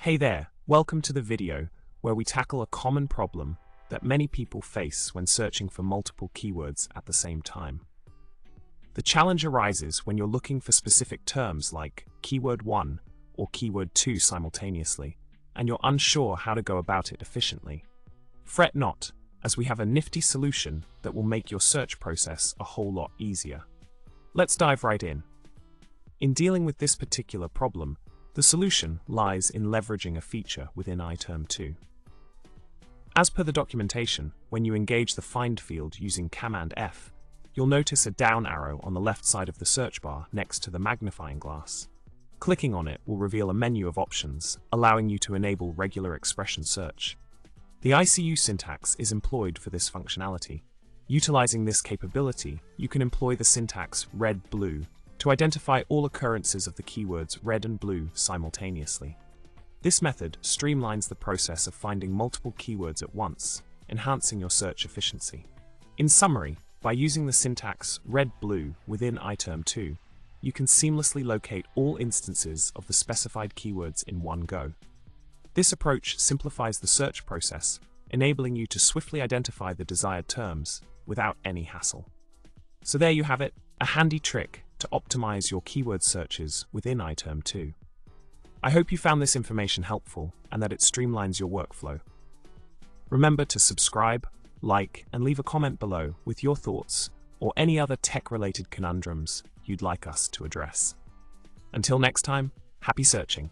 Hey there, welcome to the video where we tackle a common problem that many people face when searching for multiple keywords at the same time. The challenge arises when you're looking for specific terms like keyword 1 or keyword 2 simultaneously, and you're unsure how to go about it efficiently. Fret not, as we have a nifty solution that will make your search process a whole lot easier. Let's dive right in. In dealing with this particular problem, the solution lies in leveraging a feature within iTerm2. As per the documentation, when you engage the find field using Command F, you'll notice a down arrow on the left side of the search bar next to the magnifying glass. Clicking on it will reveal a menu of options, allowing you to enable regular expression search. The ICU syntax is employed for this functionality. Utilizing this capability, you can employ the syntax red-blue to identify all occurrences of the keywords red and blue simultaneously. This method streamlines the process of finding multiple keywords at once, enhancing your search efficiency. In summary, by using the syntax red-blue within iTerm2, you can seamlessly locate all instances of the specified keywords in one go. This approach simplifies the search process, enabling you to swiftly identify the desired terms without any hassle. So there you have it, a handy trick to optimize your keyword searches within iTerm2. I hope you found this information helpful and that it streamlines your workflow. Remember to subscribe, like, and leave a comment below with your thoughts or any other tech-related conundrums you'd like us to address. Until next time, happy searching!